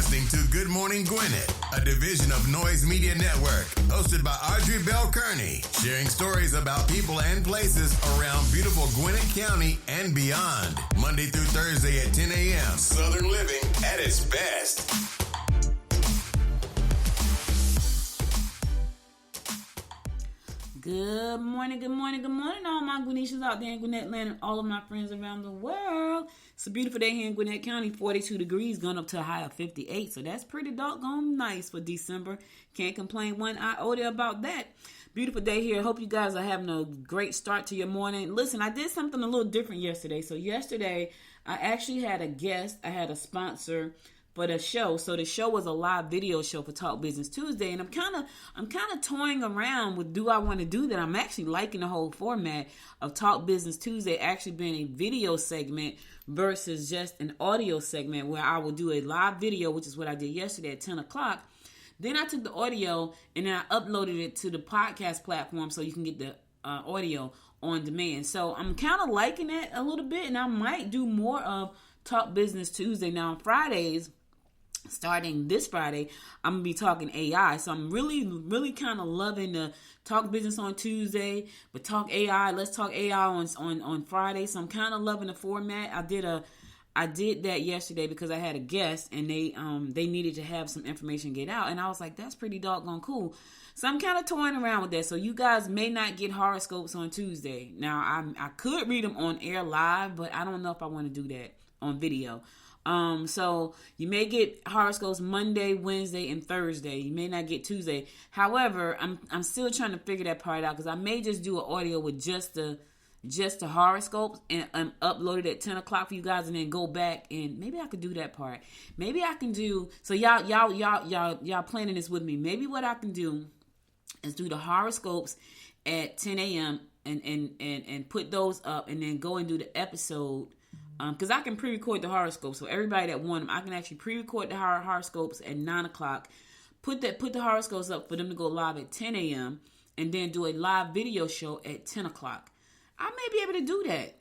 listening to Good Morning Gwinnett, a division of Noise Media Network, hosted by Audrey Bell Kearney, sharing stories about people and places around beautiful Gwinnett County and beyond. Monday through Thursday at 10 a.m. Southern living at its best. Good morning, all my Gwinnetians out there in Gwinnett land and all of my friends around the world. It's a beautiful day here in Gwinnett County, 42 degrees, going up to a high of 58, so that's pretty doggone nice for December. Can't complain one iota about that. Beautiful day here. Hope you guys are having a great start to your morning. Listen, I did something a little different yesterday. So yesterday, I actually had a guest. I had a sponsor for the show. So the show was a live video show for Talk Business Tuesday, and I'm kind of toying around with, do I want to do that? I'm actually liking the whole format of Talk Business Tuesday actually being a video segment versus just an audio segment where I will do a live video, which is what I did yesterday at 10 o'clock. Then I took the audio and then I uploaded it to the podcast platform so you can get the audio on demand. So I'm kind of liking that a little bit, and I might do more of Talk Business Tuesday. Now on Fridays, starting this Friday, I'm going to be talking AI. So I'm really kind of loving the Talk Business on Tuesday, but Talk AI. Let's talk AI on Friday. So I'm kind of loving the format. I did that yesterday because I had a guest and they needed to have some information get out. And I was like, that's pretty doggone cool. So I'm kind of toying around with that. So you guys may not get horoscopes on Tuesday. Now, I could read them on air live, but I don't know if I want to do that on video. So you may get horoscopes Monday, Wednesday, and Thursday. You may not get Tuesday. However, I'm still trying to figure that part out because I may just do an audio with just the horoscopes and upload it at 10 o'clock for you guys, and then go back, and maybe I could do that part. Maybe I can do, so y'all planning this with me. Maybe what I can do is do the horoscopes at 10 a.m. and put those up, and then go and do the episode. Because I can pre-record the horoscopes, so everybody that want them, I can actually pre-record the horoscopes at 9 o'clock, put the horoscopes up for them to go live at 10 a.m., and then do a live video show at 10 o'clock. I may be able to do that,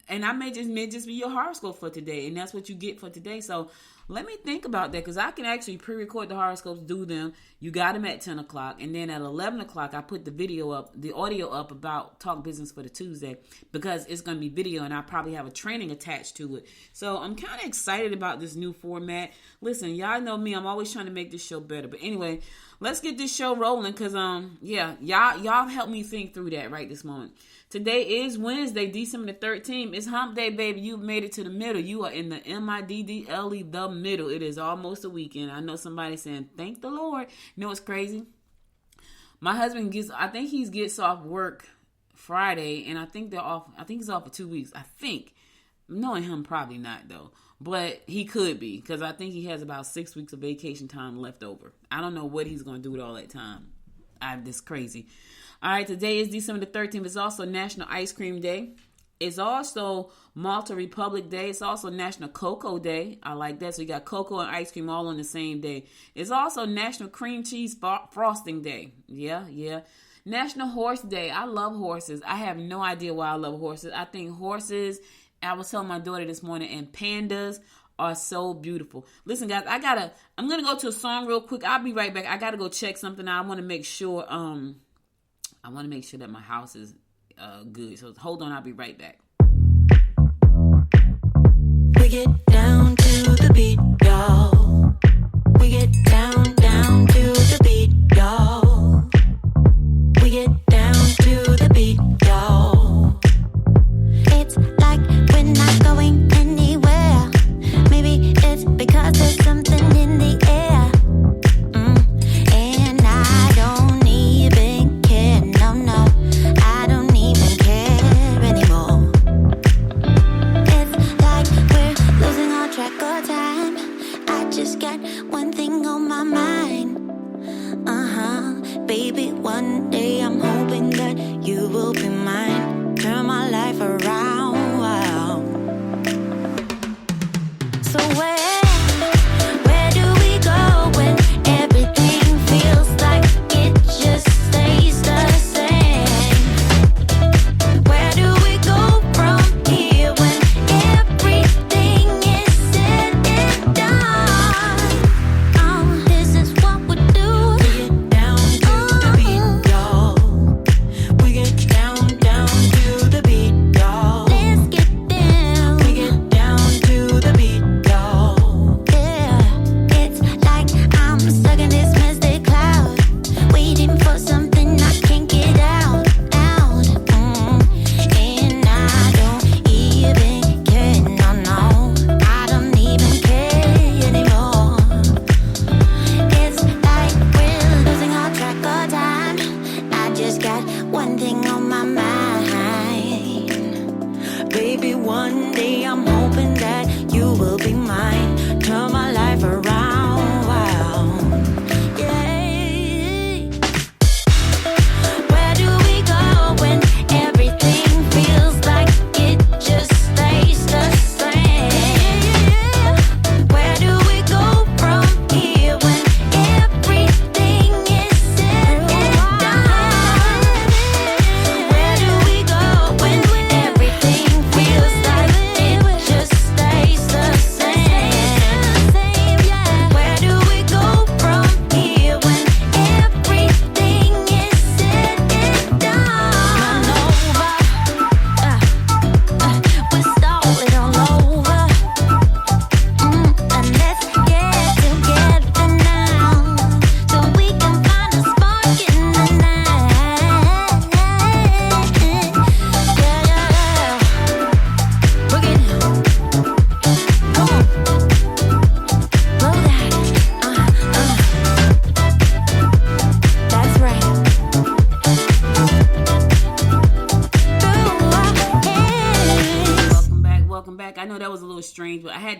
and I may just be your horoscope for today, and that's what you get for today. So let me think about that, because I can actually pre-record the horoscopes, do them. You got them at 10 o'clock, and then at 11 o'clock, I put the audio up about Talk Business for the Tuesday, because it's going to be video, and I probably have a training attached to it. So I'm kind of excited about this new format. Listen, y'all know me. I'm always trying to make this show better. But anyway, let's get this show rolling, because, y'all help me think through that right this moment. Today is Wednesday, December the 13th. It's hump day, baby. You've made it to the middle. You are in the MIDDLE, the middle. It is almost a weekend. I know somebody saying, thank the Lord. You know what's crazy? My husband gets off work Friday, and I think he's off for 2 weeks. I think. Knowing him, probably not, though. But he could be, because I think he has about 6 weeks of vacation time left over. I don't know what he's going to do with all that time. This crazy. All right, today is December the 13th. It's also National Ice Cream Day. It's also Malta Republic Day. It's also National Cocoa Day. I like that. So you got cocoa and ice cream all on the same day. It's also National Cream Cheese Frosting Day. Yeah. National Horse Day. I love horses. I have no idea why I love horses. I think horses, I was telling my daughter this morning, and pandas are so beautiful. Listen, guys, I'm going to go to a song real quick. I'll be right back. I got to go check something out. I want to make sure, that my house is good. So hold on, I'll be right back. We get down to the beat, y'all. We get down to the beat, y'all. We get down to the beat, y'all. It's like we're not going anywhere. Maybe it's because there's something in the air. And I don't even care, no, I don't even care anymore. It's like we're losing all track of time. I just got one thing on my mind. Baby, one day I'm hoping that you will be mine. Turn my life around, wow. So where do we go when everything feels like it just stays the same? Where do we go from here when everything is said and done?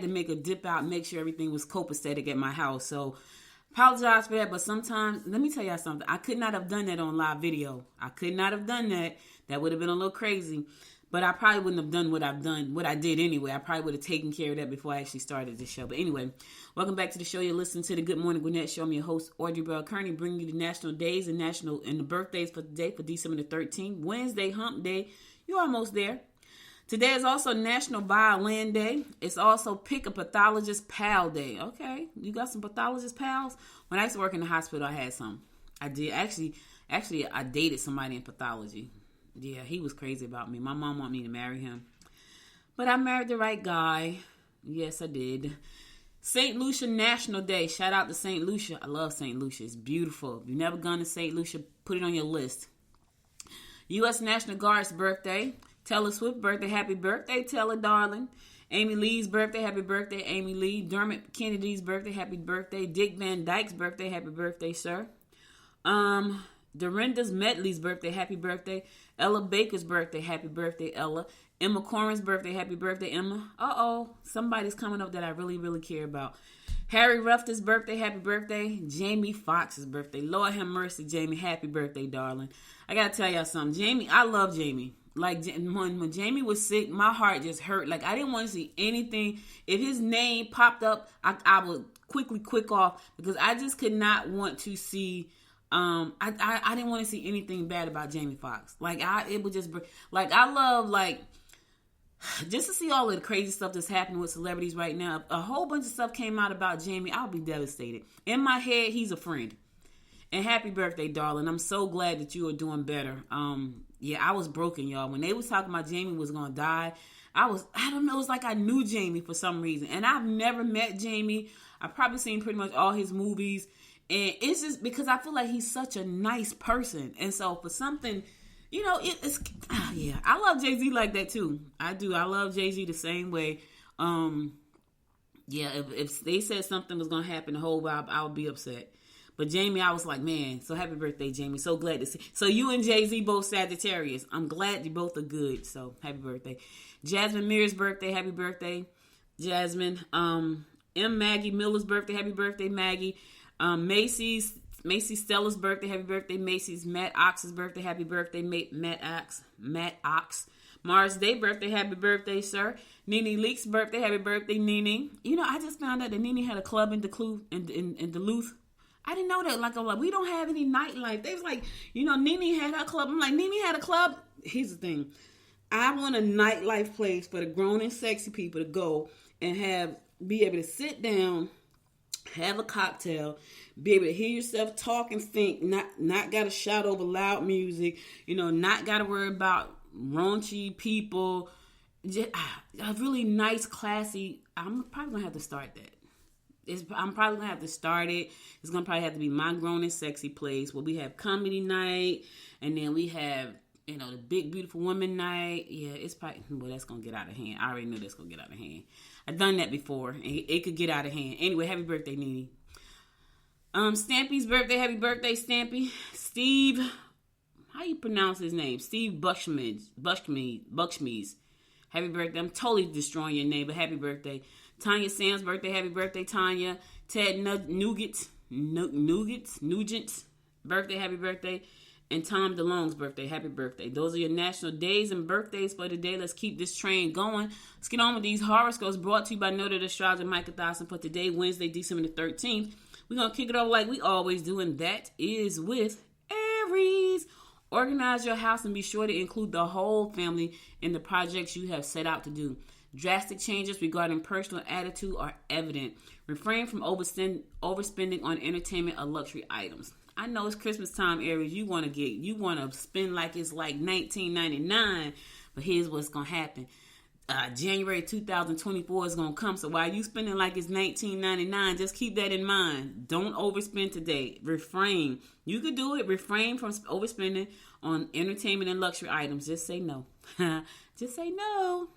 to make a dip out and make sure everything was copacetic at my house. So apologize for that. But sometimes, let me tell y'all something. I could not have done that on live video. I could not have done that. That would have been a little crazy. But I probably wouldn't have done what I did anyway. I probably would have taken care of that before I actually started the show. But anyway, welcome back to the show. You're listening to the Good Morning Gwinnett Show. I'm your host, Audrey Bell Kearney, bringing you the national days and the birthdays for today, for December the 13th. Wednesday, hump day. You're almost there. Today is also National Violin Day. It's also Pick a Pathologist Pal Day. Okay, you got some pathologist pals? When I used to work in the hospital, I had some. I did. Actually, I dated somebody in pathology. Yeah, he was crazy about me. My mom wanted me to marry him. But I married the right guy. Yes, I did. St. Lucia National Day. Shout out to St. Lucia. I love St. Lucia. It's beautiful. If you've never gone to St. Lucia, put it on your list. U.S. National Guard's birthday. Taylor Swift birthday. Happy birthday, Taylor, darling. Amy Lee's birthday. Happy birthday, Amy Lee. Dermot Kennedy's birthday. Happy birthday. Dick Van Dyke's birthday. Happy birthday, sir. Dorinda's Medley's birthday. Happy birthday. Ella Baker's birthday. Happy birthday, Ella. Emma Corrin's birthday. Happy birthday, Emma. Somebody's coming up that I really, really care about. Harry Ruff's birthday. Happy birthday. Jamie Foxx's birthday. Lord have mercy, Jamie. Happy birthday, darling. I gotta tell y'all something. Jamie, I love Jamie. Like, when Jamie was sick, my heart just hurt. Like, I didn't want to see anything. If his name popped up, I would quickly click off, because I just could not want to see... I didn't want to see anything bad about Jamie Foxx. It would just, I love, just to see all of the crazy stuff that's happening with celebrities right now. A whole bunch of stuff came out about Jamie. I'll be devastated. In my head, he's a friend. And happy birthday, darling. I'm so glad that you are doing better. I was broken, y'all. When they was talking about Jamie was going to die, I don't know, it's like I knew Jamie for some reason. And I've never met Jamie. I've probably seen pretty much all his movies. And it's just because I feel like he's such a nice person. And so for something, I love Jay-Z like that too. I do. I love Jay-Z the same way. If they said something was going to happen the whole while, I would be upset. But Jamie, I was like, man, so happy birthday, Jamie. So glad to see. So you and Jay-Z both Sagittarius. I'm glad you both are good. So happy birthday. Jasmine Mears' birthday. Happy birthday, Jasmine. M. Maggie Miller's birthday. Happy birthday, Maggie. Macy's Stella's birthday. Happy birthday, Macy's. Matt Ox's birthday. Happy birthday, Matt Ox. Mars Day birthday. Happy birthday, sir. Nene Leak's birthday. Happy birthday, Nene. I just found out that Nene had a club in Duluth. I didn't know that. I'm like, we don't have any nightlife. They was like, Nene had her club. I'm like, Nene had a club. Here's the thing. I want a nightlife place for the grown and sexy people to go and be able to sit down, have a cocktail, be able to hear yourself talk and think, not got to shout over loud music, not got to worry about raunchy people. Just a really nice, classy. I'm probably going to have to start that. I'm probably going to have to start it. It's going to probably have to be my grown and sexy place where we have comedy night, and then we have, the big, beautiful woman night. Yeah, it's probably, that's going to get out of hand. I already knew that's going to get out of hand. I've done that before, and it could get out of hand. Anyway, happy birthday, Nene. Stampy's birthday. Happy birthday, Stampy. Steve, how you pronounce his name? Steve Bushmees. Happy birthday. I'm totally destroying your name, but happy birthday. Tanya Sam's birthday. Happy birthday, Tanya. Ted Nugent's birthday. Happy birthday. And Tom DeLonge's birthday. Happy birthday. Those are your national days and birthdays for today. Let's keep this train going. Let's get on with these horoscopes brought to you by Noted Astrologer Micah Dawson for today, Wednesday, December the 13th. We're going to kick it off like we always do, and that is with Aries. Organize your house and be sure to include the whole family in the projects you have set out to do. Drastic changes regarding personal attitude are evident. Refrain from overspending on entertainment or luxury items. I know it's Christmas time, Aries. You want to spend like it's like $19.99, but here's what's gonna happen. January 2024 is gonna come. So while you spending like it's $19.99, just keep that in mind. Don't overspend today. Refrain. You could do it. Refrain from overspending on entertainment and luxury items. Just say no. Just say no.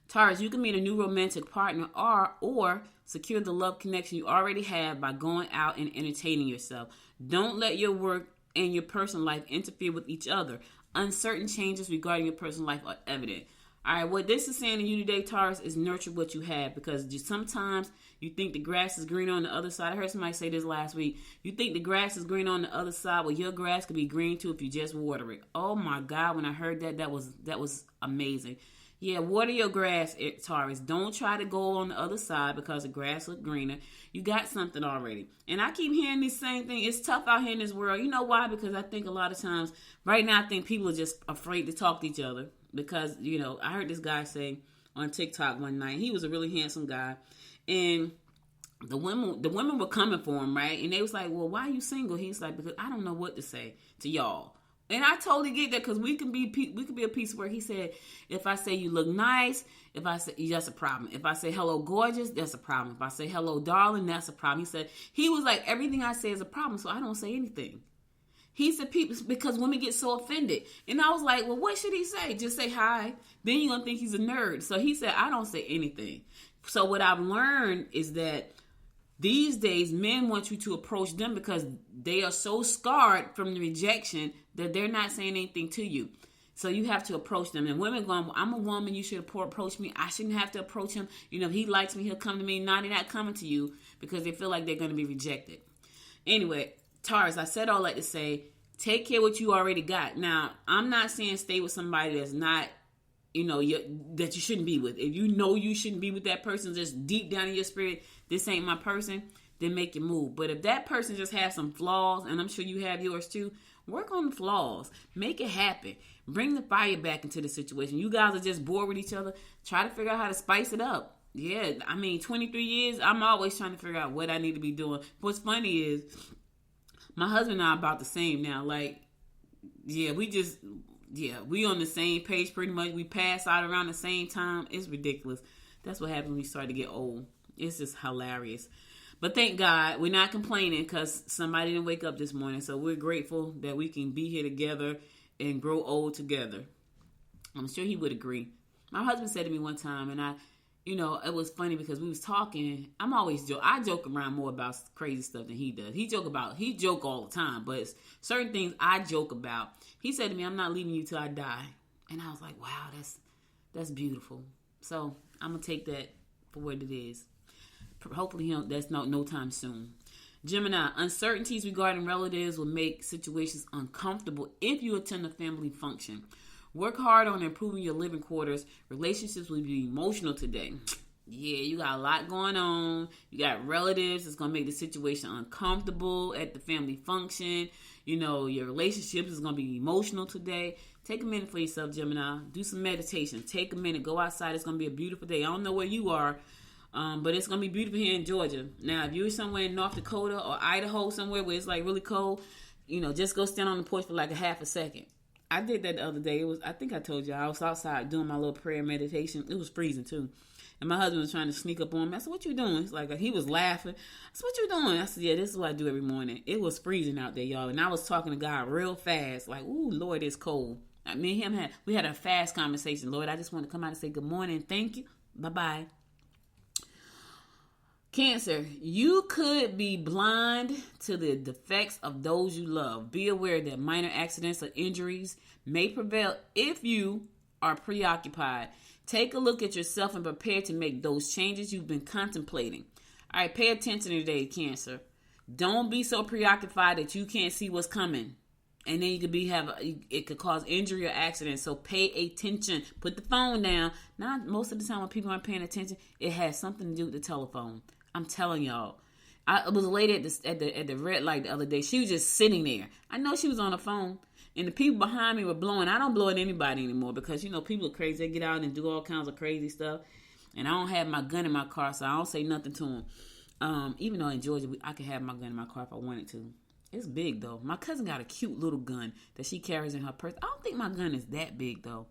Taurus, you can meet a new romantic partner or secure the love connection you already have by going out and entertaining yourself. Don't let your work and your personal life interfere with each other. Uncertain changes regarding your personal life are evident. All right, what this is saying to you today, Taurus, is nurture what you have, because just sometimes you think the grass is green on the other side. I heard somebody say this last week. You think the grass is green on the other side. Well, your grass could be green too if you just water it. Oh my God, when I heard that, that was amazing. Yeah, water your grass, Taurus. Don't try to go on the other side because the grass looks greener. You got something already. And I keep hearing this same thing. It's tough out here in this world. You know why? Because I think a lot of times, right now, I think people are just afraid to talk to each other. Because, you know, I heard this guy say on TikTok one night, he was a really handsome guy. And the women were coming for him, right? And they was like, well, why are you single? He's like, because I don't know what to say to y'all. And I totally get that, because we can be a piece of work. He said, if I say you look nice, if I say, that's a problem. If I say hello gorgeous, that's a problem. If I say hello darling, that's a problem. He said, he was like, everything I say is a problem, so I don't say anything. He said, people, because women get so offended. And I was like, well, what should he say? Just say hi. Then you're going to think he's a nerd. So he said, I don't say anything. So what I've learned is that these days, men want you to approach them because they are so scarred from the rejection that they're not saying anything to you. So you have to approach them. And women going, well, I'm a woman, you should approach me. I shouldn't have to approach him. You know, if he likes me, he'll come to me. Now they're not coming to you because they feel like they're going to be rejected. Anyway, Taurus, I said all that to say, take care of what you already got. Now, I'm not saying stay with somebody that's not, you know, that you shouldn't be with. If you know you shouldn't be with that person, just deep down in your spirit, this ain't my person, then make your move. But if that person just has some flaws, and I'm sure you have yours too, work on the flaws. Make it happen. Bring the fire back into the situation. You guys are just bored with each other. Try to figure out how to spice it up. Yeah, I mean, 23 years, I'm always trying to figure out what I need to be doing. What's funny is, my husband and I are about the same now. Like, yeah, we on the same page pretty much. We pass out around the same time. It's ridiculous. That's what happens when you start to get old. It's just hilarious. But thank God, we're not complaining because somebody didn't wake up this morning. So we're grateful that we can be here together and grow old together. I'm sure he would agree. My husband said to me one time, and it was funny because we was talking. I joke around more about crazy stuff than he does. He joke all the time, but it's certain things I joke about. He said to me, I'm not leaving you till I die. And I was like, wow, that's beautiful. So I'm going to take that for what it is. Hopefully that's no time soon. Gemini, uncertainties regarding relatives will make situations uncomfortable if you attend a family function. Work hard on improving your living quarters. Relationships will be emotional today. Yeah, you got a lot going on. You got relatives. It's going to make the situation uncomfortable at the family function. You know, your relationships is going to be emotional today. Take a minute for yourself, Gemini. Do some meditation. Take a minute. Go outside. It's going to be a beautiful day. I don't know where you are, but it's going to be beautiful here in Georgia. Now, if you're somewhere in North Dakota or Idaho, somewhere where it's like really cold, just go stand on the porch for like a half a second. I did that the other day. I think I told you, I was outside doing my little prayer meditation. It was freezing too. And my husband was trying to sneak up on me. I said, what you doing? He's like, he was laughing. I said, what you doing? I said, yeah, this is what I do every morning. It was freezing out there, y'all. And I was talking to God real fast. Like, ooh, Lord, it's cold. Me and him we had a fast conversation. Lord, I just want to come out and say good morning. Thank you. Bye-bye. Cancer, you could be blind to the defects of those you love. Be aware that minor accidents or injuries may prevail if you are preoccupied. Take a look at yourself and prepare to make those changes you've been contemplating. All right, pay attention today, Cancer. Don't be so preoccupied that you can't see what's coming. And then you could it could cause injury or accident. So pay attention. Put the phone down. Now, most of the time when people aren't paying attention, it has something to do with the telephone. I'm telling y'all. I was a lady at the red light the other day. She was just sitting there. I know she was on the phone. And the people behind me were blowing. I don't blow at anybody anymore because, people are crazy. They get out and do all kinds of crazy stuff. And I don't have my gun in my car, so I don't say nothing to them. Even though in Georgia, I could have my gun in my car if I wanted to. It's big, though. My cousin got a cute little gun that she carries in her purse. I don't think my gun is that big, though.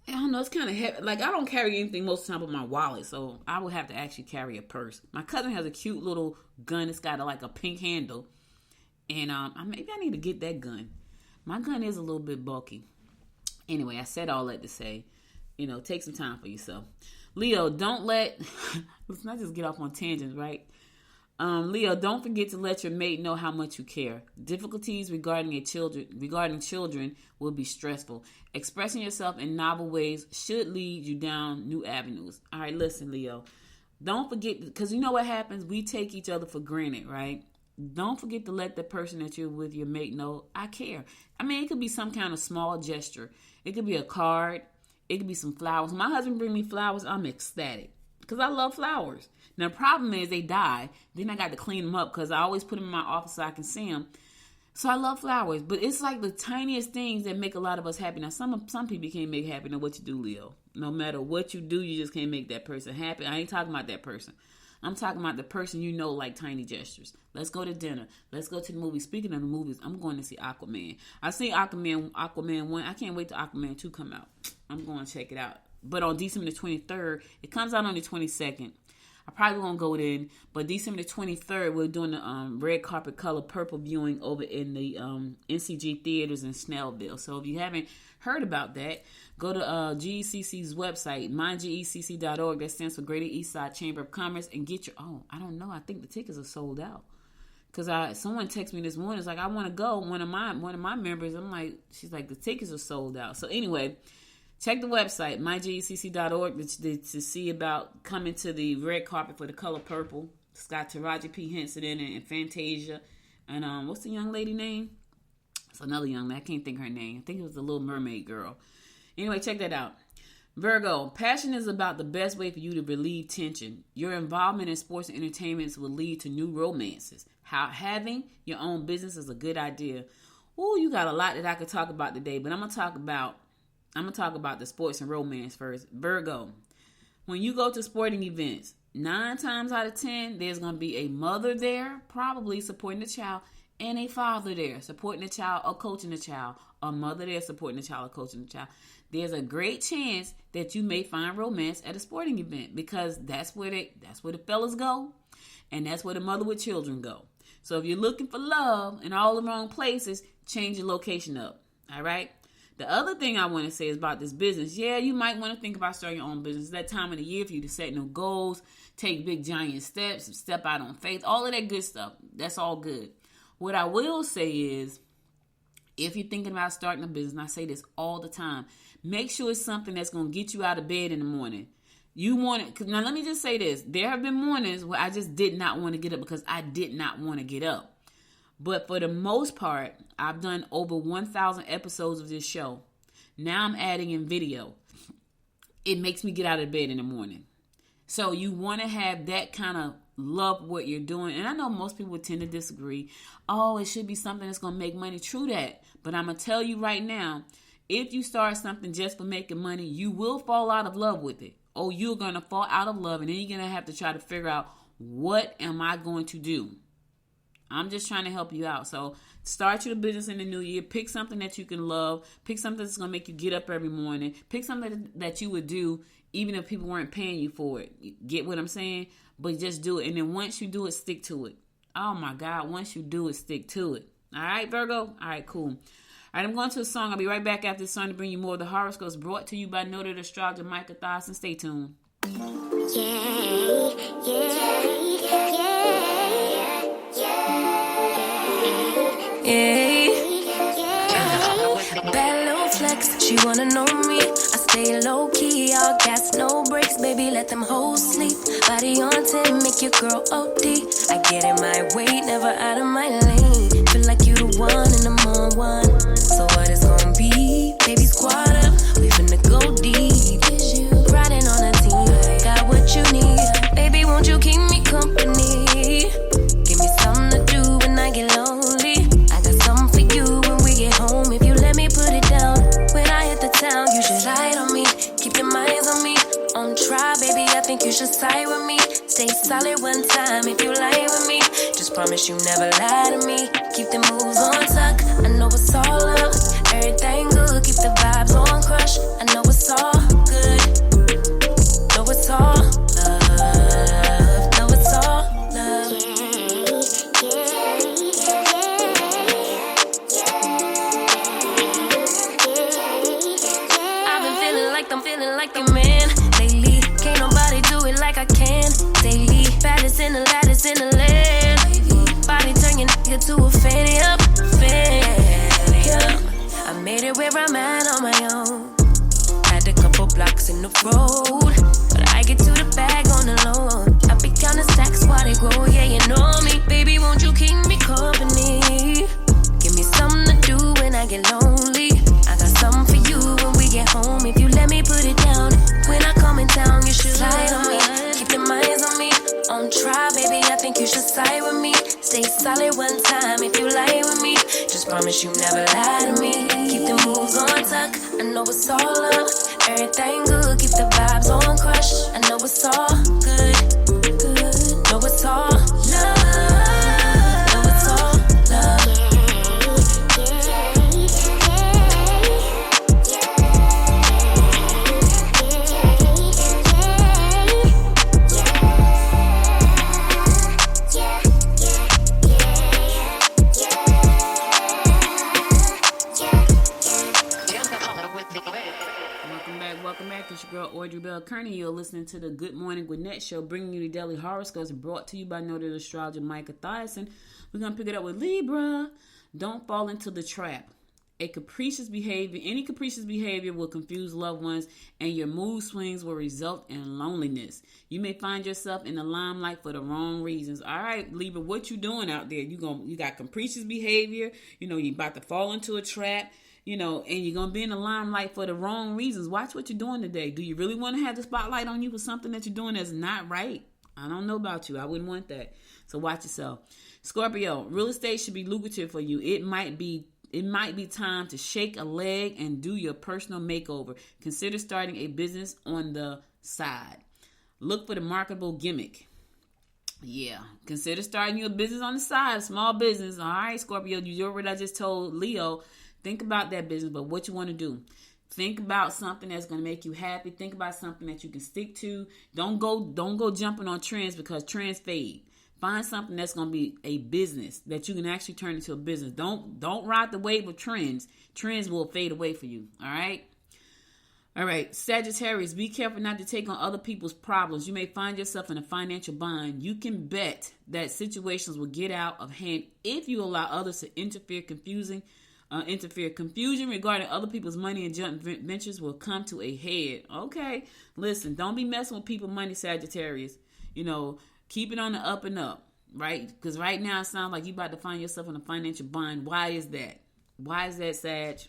I don't know. It's kind of heavy. Like, I don't carry anything most of the time but my wallet, so I would have to actually carry a purse. My cousin has a cute little gun. It's got a pink handle. And maybe I need to get that gun. My gun is a little bit bulky. Anyway, I said all that to say, take some time for yourself. Leo, don't let's not just get off on tangents, right? Leo, don't forget to let your mate know how much you care. Difficulties regarding children will be stressful. Expressing yourself in novel ways should lead you down new avenues. All right, listen, Leo. Don't forget, because you know what happens? We take each other for granted, right? Don't forget to let the person that you're with, your mate, know, I care. I mean, it could be some kind of small gesture. It could be a card. It could be some flowers. When my husband brings me flowers, I'm ecstatic because I love flowers. Now, the problem is they die. Then I got to clean them up because I always put them in my office so I can see them. So I love flowers. But it's like the tiniest things that make a lot of us happy. Now, some people can't make happy no what you do, Leo. No matter what you do, you just can't make that person happy. I ain't talking about that person. I'm talking about the person you know like tiny gestures. Let's go to dinner. Let's go to the movie. Speaking of the movies, I'm going to see Aquaman. I've seen Aquaman 1. I can't wait till Aquaman 2 come out. I'm going to check it out. But on December the 23rd, it comes out on the 22nd. I probably won't go then, but December the 23rd, we're doing the red carpet color purple viewing over in the NCG Theaters in Snellville. So if you haven't heard about that, go to GECC's website, mygecc.org. That stands for Greater Eastside Chamber of Commerce, and get your, I don't know, I think the tickets are sold out. Because someone texted me this morning, it's like, I want to go. One of my members, she's like, the tickets are sold out. So anyway, check the website, mygecc.org, to see about coming to the red carpet for the color purple. It's got Taraji P. Henson in it and Fantasia. And what's the young lady name? It's another young lady. I can't think of her name. I think it was the Little Mermaid girl. Anyway, check that out. Virgo, passion is about the best way for you to relieve tension. Your involvement in sports and entertainments will lead to new romances. How having your own business is a good idea. Ooh, you got a lot that I could talk about today, but I'm gonna talk about the sports and romance first. Virgo, when you go to sporting events, 9 times out of 10, there's going to be a mother there, probably supporting the child, and a father there, supporting the child or coaching the child. A mother there supporting the child or coaching the child. There's a great chance that you may find romance at a sporting event because that's where the fellas go, and that's where the mother with children go. So if you're looking for love in all the wrong places, change your location up. All right? The other thing I want to say is about this business. Yeah, you might want to think about starting your own business. It's that time of the year for you to set new goals, take big giant steps, step out on faith, all of that good stuff. That's all good. What I will say is, if you're thinking about starting a business, and I say this all the time, make sure it's something that's going to get you out of bed in the morning. You want it. Now, let me just say this. There have been mornings where I just did not want to get up because I did not want to get up. But for the most part, I've done over 1,000 episodes of this show. Now I'm adding in video. It makes me get out of bed in the morning. So you want to have that kind of love what you're doing. And I know most people would tend to disagree. Oh, it should be something that's going to make money. True that. But I'm going to tell you right now, if you start something just for making money, you will fall out of love with it. Oh, you're going to fall out of love. And then you're going to have to try to figure out, what am I going to do? I'm just trying to help you out. So start your business in the new year. Pick something that you can love. Pick something that's going to make you get up every morning. Pick something that you would do even if people weren't paying you for it. You get what I'm saying? But just do it. And then once you do it, stick to it. Oh, my God. Once you do it, stick to it. All right, Virgo? All right, cool. All right, I'm going to a song. I'll be right back after the song to bring you more of the horoscopes brought to you by noted astrologer Micah Thiessen. Stay tuned. Bad little flex, she wanna know me. I stay low key, all gas, no brakes. Baby, let them hoes sleep. Body on 10, make your girl OD. I get in my way, never out of my lane. Feel like you the one and I'm on one. So what it's gonna be? Baby, squad up, we finna go deep. Riding on a team, got what you need. Baby, won't you keep me company? Give me something to do when I get lonely. I got something for you when we get home. If you let me put it down, when I hit the town, you should slide on me. Keep your minds on me. On try, baby, I think you should side with me. Stay solid one time if you lie with me. Just promise you never lie to me. Keep the moves on tuck. I know it's all up. Everything good. Keep the vibes on crush. I know it's all good. Know it's all love. Know it's all love. I've been feeling like I'm feeling like a man lately. Can't nobody do it like I can daily. Baddest in the lattice in the land. road. But I get to the bag on the low. I be counting stacks while they grow, yeah, you know me. Baby, won't you keep me company? Give me something to do when I get lonely. I got something for you when we get home. If you let me put it down, when I come in town, you should slide on me. Keep your minds on me. On trial, baby, I think you should side with me. Stay solid one time if you lie with me. Just promise you never lie to me. Keep the moves on tuck. I know it's all love. Everything good. Keep the vibes on crush. I know it's all good. Good. Know it's all love. Know it's all love. Welcome back. It's your girl Audrey Bell Kearney. You're listening to the Good Morning Gwinnett Show, bringing you the daily horoscopes brought to you by noted astrologer Micah Thiason. We're gonna pick it up with Libra. Don't fall into the trap. Any capricious behavior will confuse loved ones, and your mood swings will result in loneliness. You may find yourself in the limelight for the wrong reasons. All right, Libra, what you doing out there? You got capricious behavior. You about to fall into a trap. And you're going to be in the limelight for the wrong reasons. Watch what you're doing today. Do you really want to have the spotlight on you for something that you're doing that's not right? I don't know about you. I wouldn't want that. So watch yourself. Scorpio, real estate should be lucrative for you. It might be time to shake a leg and do your personal makeover. Consider starting a business on the side. Look for the marketable gimmick. Yeah, consider starting your business on the side, small business. All right, Scorpio, you heard what I just told Leo. Think about that business, but what you want to do. Think about something that's going to make you happy. Think about something that you can stick to. Don't go jumping on trends because trends fade. Find something that's going to be a business that you can actually turn into a business. Don't ride the wave of trends. Trends will fade away for you. All right. Sagittarius, be careful not to take on other people's problems. You may find yourself in a financial bind. You can bet that situations will get out of hand if you allow others to interfere. Confusion regarding other people's money and joint ventures will come to a head. Okay, listen, don't be messing with people's money, Sagittarius. Keep it on the up and up, right? Because right now it sounds like you about to find yourself in a financial bind. Why is that, Sag?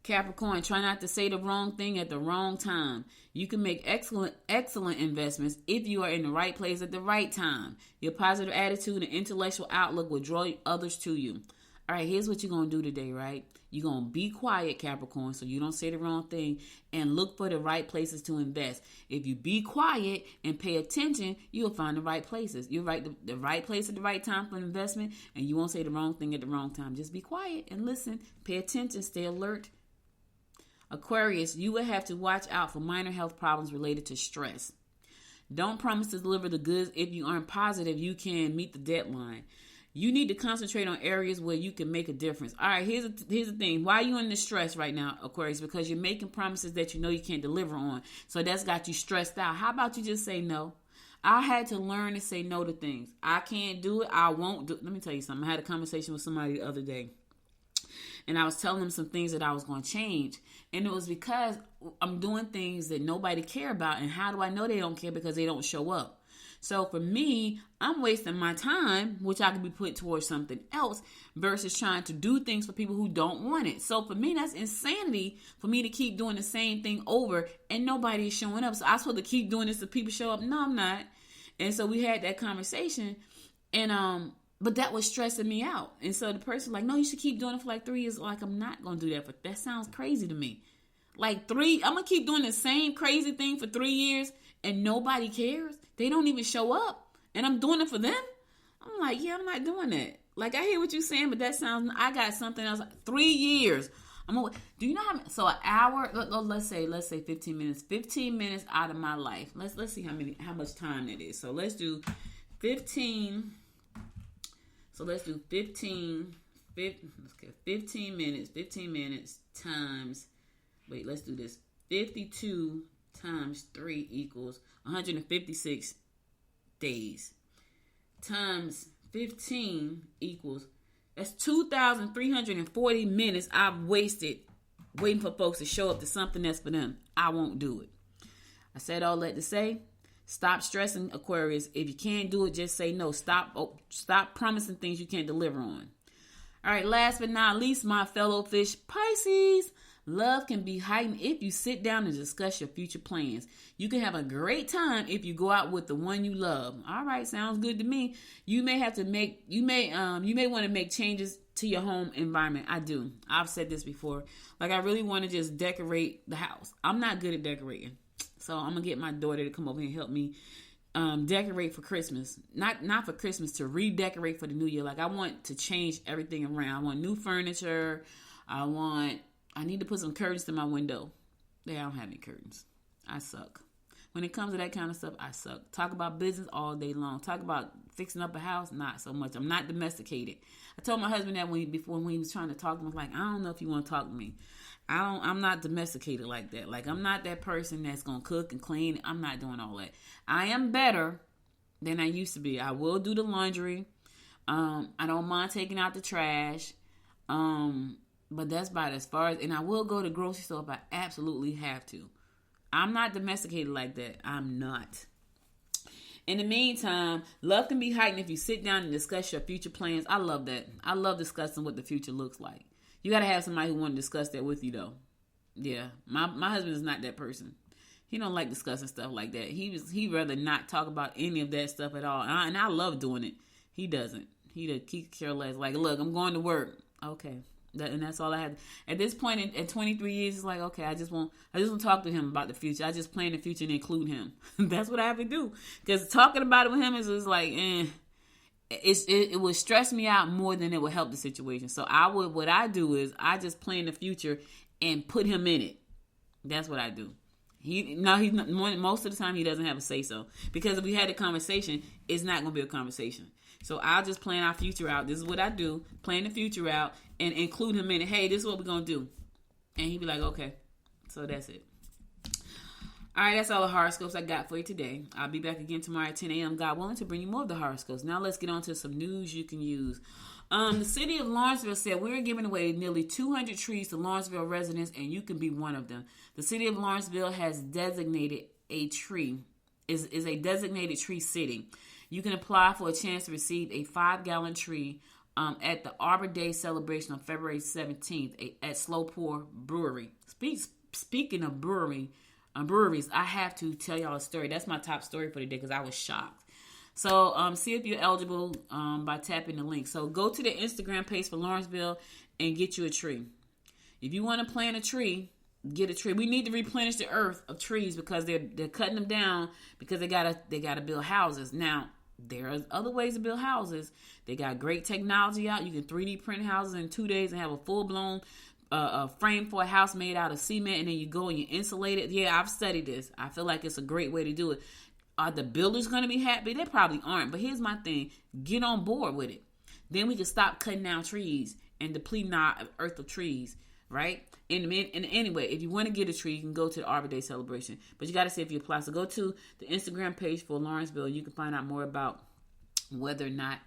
Capricorn, try not to say the wrong thing at the wrong time. You can make excellent investments if you are in the right place at the right time. Your positive attitude and intellectual outlook will draw others to you. All right, here's what you're going to do today, right? You're going to be quiet, Capricorn, so you don't say the wrong thing, and look for the right places to invest. If you be quiet and pay attention, you'll find the right places. You'll write the right place at the right time for investment, and you won't say the wrong thing at the wrong time. Just be quiet and listen. Pay attention. Stay alert. Aquarius, you will have to watch out for minor health problems related to stress. Don't promise to deliver the goods if you aren't positive you can meet the deadline. You need to concentrate on areas where you can make a difference. All right, here's the thing. Why are you in the stress right now, Aquarius? Because you're making promises that you can't deliver on. So that's got you stressed out. How about you just say no? I had to learn to say no to things. I can't do it. I won't do it. Let me tell you something. I had a conversation with somebody the other day. And I was telling them some things that I was going to change. And it was because I'm doing things that nobody care about. And how do I know they don't care? Because they don't show up. So for me, I'm wasting my time, which I could be put towards something else, versus trying to do things for people who don't want it. So for me, that's insanity for me to keep doing the same thing over and nobody is showing up. So I'm supposed to keep doing this till people show up. No, I'm not. And so we had that conversation, and but that was stressing me out. And so the person like, no, you should keep doing it for like 3 years. Like, I'm not going to do that. But that sounds crazy to me. I'm going to keep doing the same crazy thing for 3 years and nobody cares. They don't even show up. And I'm doing it for them. I'm like, yeah, I'm not doing that. Like, I hear what you're saying, but that sounds, I got something else. 3 years. Do you know how many, so an hour, let's say 15 minutes. 15 minutes out of my life. Let's see how much time it is. So let's do 15. So let's do 15 minutes. 15 minutes times, let's do this. 52 times 3 equals 156 days. Times 15 equals, that's 2,340 minutes I've wasted waiting for folks to show up to something that's for them. I won't do it. I said all that to say, stop stressing, Aquarius. If you can't do it, just say no. Stop promising things you can't deliver on. All right, last but not least, my fellow fish, Pisces. Love can be heightened if you sit down and discuss your future plans. You can have a great time if you go out with the one you love. All right, sounds good to me. You may want to make changes to your home environment. I do. I've said this before. Like, I really want to just decorate the house. I'm not good at decorating. So I'm going to get my daughter to come over here and help me decorate for Christmas. Not for Christmas, to redecorate for the new year. Like, I want to change everything around. I want new furniture. I need to put some curtains to my window. I don't have any curtains. I suck. When it comes to that kind of stuff, I suck. Talk about business all day long. Talk about fixing up a house, not so much. I'm not domesticated. I told my husband that when he was trying to talk to me, I was like, I don't know if you want to talk to me. I'm not domesticated like that. Like, I'm not that person that's going to cook and clean. I'm not doing all that. I am better than I used to be. I will do the laundry. I don't mind taking out the trash. But that's about as far as, and I will go to the grocery store if I absolutely have to. I'm not domesticated like that. I'm not. In the meantime, love can be heightened if you sit down and discuss your future plans. I love that. I love discussing what the future looks like. You got to have somebody who want to discuss that with you, though. Yeah, my husband is not that person. He don't like discussing stuff like that. He'd rather not talk about any of that stuff at all. And I love doing it. He doesn't. He care less. Like, look, I'm going to work. Okay. And that's all I had. At this point, at 23 years, it's like, okay, I just want to talk to him about the future. I just plan the future and include him. That's what I have to do. Because talking about it with him is like, it would stress me out more than it would help the situation. So what I do is I just plan the future and put him in it. That's what I do. Most of the time he doesn't have a say so. Because if we had a conversation, it's not going to be a conversation. So I'll just plan our future out. This is what I do. Plan the future out and include him in it. Hey, this is what we're going to do. And he'd be like, okay. So that's it. All right, that's all the horoscopes I got for you today. I'll be back again tomorrow at 10 a.m. God willing, to bring you more of the horoscopes. Now let's get on to some news you can use. The city of Lawrenceville said we're giving away nearly 200 trees to Lawrenceville residents, and you can be one of them. The city of Lawrenceville has designated a tree, is a designated tree sitting. You can apply for a chance to receive a 5-gallon tree at the Arbor Day celebration on February 17th at Slow Pour Brewery. Speaking of breweries, I have to tell y'all a story. That's my top story for today because I was shocked. So see if you're eligible by tapping the link. So go to the Instagram page for Lawrenceville and get you a tree. If you want to plant a tree, get a tree. We need to replenish the earth of trees because they're cutting them down because they gotta build houses. Now, there are other ways to build houses. They got great technology out. You can 3D print houses in 2 days and have a full-blown frame for a house made out of cement, and then you go and you insulate it. Yeah, I've studied this. I feel like it's a great way to do it. Are the builders going to be happy? They probably aren't. But here's my thing. Get on board with it. Then we can stop cutting down trees and depleting our earth of trees, right? And anyway, if you want to get a tree, you can go to the Arbor Day celebration. But you got to see if you apply. So go to the Instagram page for Lawrenceville. You can find out more about whether or not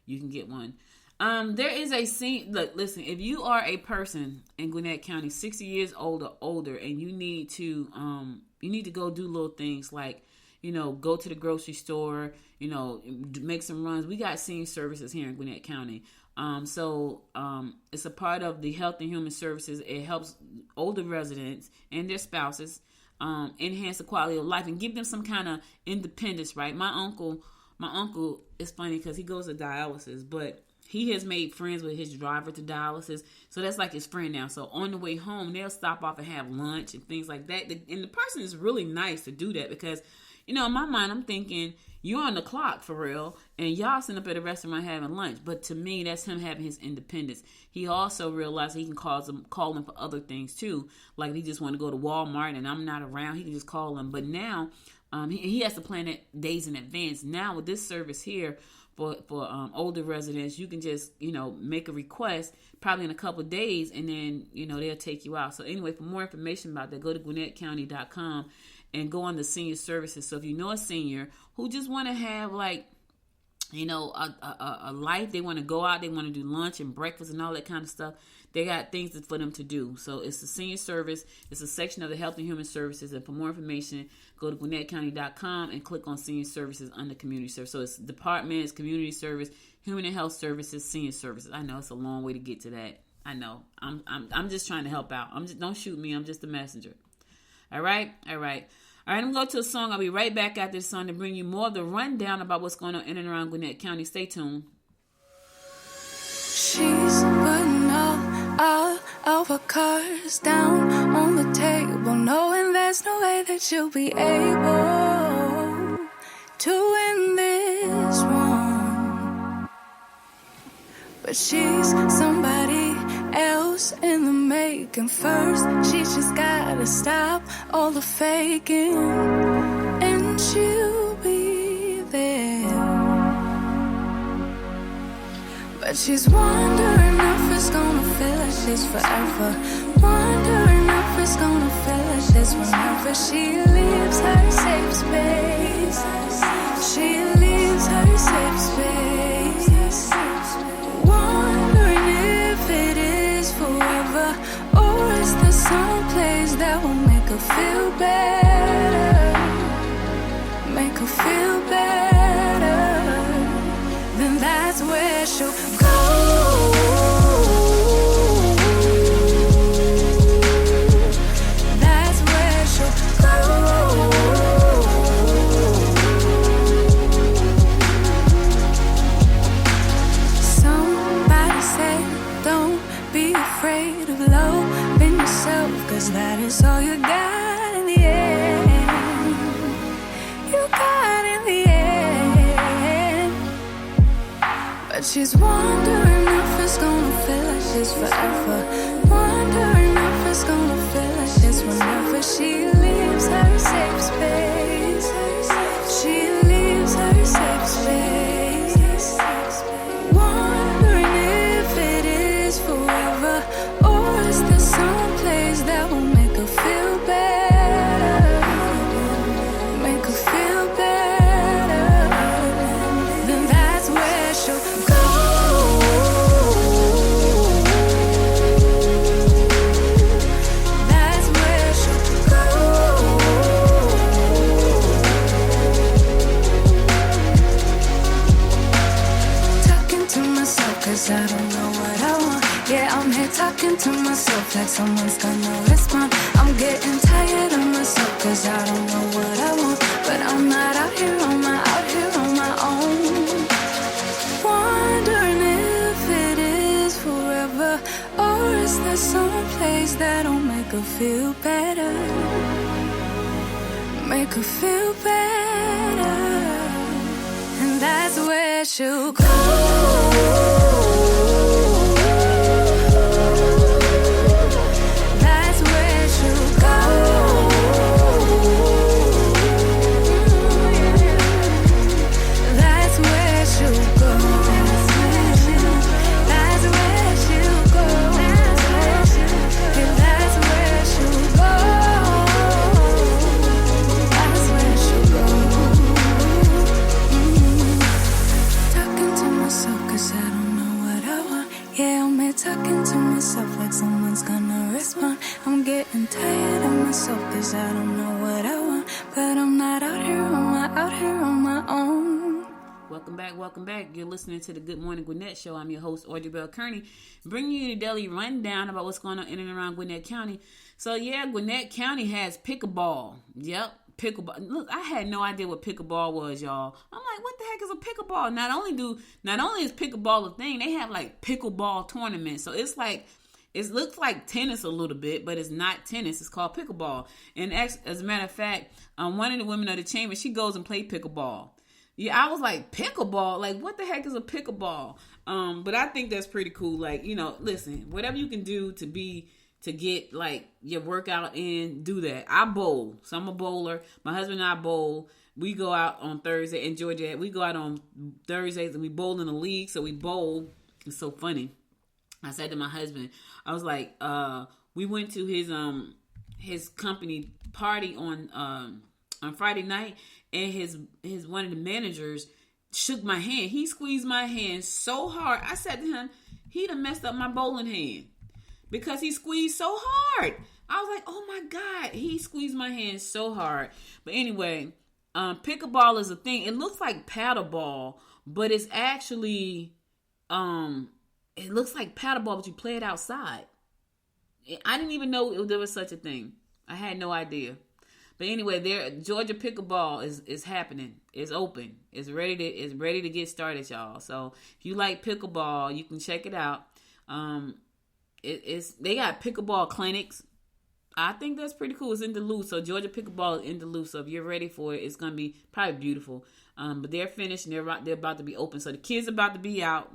you can get one. There is a scene. Look, listen. If you are a person in Gwinnett County, 60 years old or older, and you need to go do little things like, go to the grocery store, make some runs. We got senior services here in Gwinnett County. So it's a part of the Health and Human Services. It helps older residents and their spouses enhance the quality of life and give them some kind of independence, right? My uncle is funny because he goes to dialysis, but he has made friends with his driver to dialysis. So that's like his friend now. So on the way home, they'll stop off and have lunch and things like that. And the person is really nice to do that because, in my mind, I'm thinking, you're on the clock for real, and y'all sitting up at a restaurant having lunch. But to me, that's him having his independence. He also realized he can call them for other things too. Like if he just want to go to Walmart and I'm not around, he can just call them. But now he has to plan it days in advance. Now with this service here for older residents, you can just make a request probably in a couple of days, and then they'll take you out. So anyway, for more information about that, go to GwinnettCounty.com. and go on the senior services. So if you know a senior who just want to have a life. They want to go out. They want to do lunch and breakfast and all that kind of stuff. They got things for them to do. So it's a senior service. It's a section of the Health and Human Services. And for more information, go to GwinnettCounty.com and click on Senior Services under Community Service. So it's departments, Community Service, Human and Health Services, Senior Services. I know it's a long way to get to that. I know. I'm just trying to help out. Don't shoot me. I'm just a messenger. All right. I'm going to go to a song. I'll be right back after this song to bring you more of the rundown about what's going on in and around Gwinnett County. Stay tuned. She's putting all of her cards down on the table, knowing there's no way that she'll be able to win this one. But she's somebody else in the making. First, she's just gotta stop all the faking, and she'll be there. But she's wondering if it's gonna feel like she's forever. Wondering if it's gonna feel like this whenever she leaves her safe space. She leaves her safe space. Wondering if it is forever, or is there some place that will make her feel better? Make her feel better. Then that's where she'll go. That's where she'll go. Somebody said, don't be afraid of loving yourself, 'cause that is all you got in the end. You got in the end. But she's wondering if it's gonna feel like she's forever. Wondering if it's gonna feel like this whenever she leaves her safe space. She leaves her safe space. Wondering if it is forever, or is there some place that will make her feel better? Make her feel better. Then that's where she'll go. That's where she'll go. Talking to myself 'cause I don't know what I want. Yeah, I'm here talking to myself like someone's gonna respond. I'm getting tired of myself 'cause I don't know what I want. But I'm not out here on my own. Wondering if it is forever, or is there some place that'll make her feel better? Make her feel better. And that's where she'll go. That's where she'll go. That's where she'll go. That's where she'll go. That's where she'll go. That's where she'll go. Talking to myself 'cause I don't know what I want. Yeah, I'm here talking to myself like someone's gonna respond. I'm getting tired of myself 'cause I don't know what I want. But I'm not out here on my own. Welcome back. You're listening to the Good Morning Gwinnett Show. I'm your host, Audrey Bell Kearney, bringing you the daily rundown about what's going on in and around Gwinnett County. So yeah, Gwinnett County has pickleball. Yep, pickleball. Look, I had no idea what pickleball was, y'all. I'm like, what the heck is a pickleball? Not only is pickleball a thing, they have like pickleball tournaments. So it's like, it looks like tennis a little bit, but it's not tennis. It's called pickleball. And as a matter of fact, one of the women of the chamber, she goes and plays pickleball. Yeah, I was like, pickleball? Like, what the heck is a pickleball? But I think that's pretty cool. Like, listen, whatever you can do to get like your workout in, do that. I bowl, so I'm a bowler. My husband and I bowl. We go out on Thursday in Georgia. We go out on Thursdays and we bowl in the league. So we bowl. It's so funny. I said to my husband, I was like, we went to his company party on Friday night, and his one of the managers shook my hand. He squeezed my hand so hard. I said to him, he done messed up my bowling hand because he squeezed so hard. I was like, oh my God, he squeezed my hand so hard. But anyway, pickleball is a thing. It looks like paddleball, but it's actually, it looks like paddleball, but you play it outside. I didn't even know there was such a thing. I had no idea. But anyway, Georgia pickleball is happening. It's open. It's ready to get started, y'all. So if you like pickleball, you can check it out. They got pickleball clinics. I think that's pretty cool. It's in Duluth, so Georgia pickleball is in Duluth. So if you're ready for it, it's gonna be probably beautiful. But they're finished and they're about to be open. So the kids are about to be out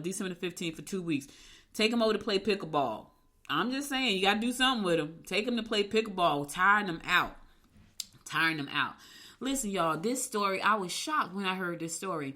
December the 15th for 2 weeks. Take them over to play pickleball. I'm just saying, you gotta do something with them. Take them to play pickleball. Tiring them out. Listen, y'all, this story, I was shocked when I heard this story.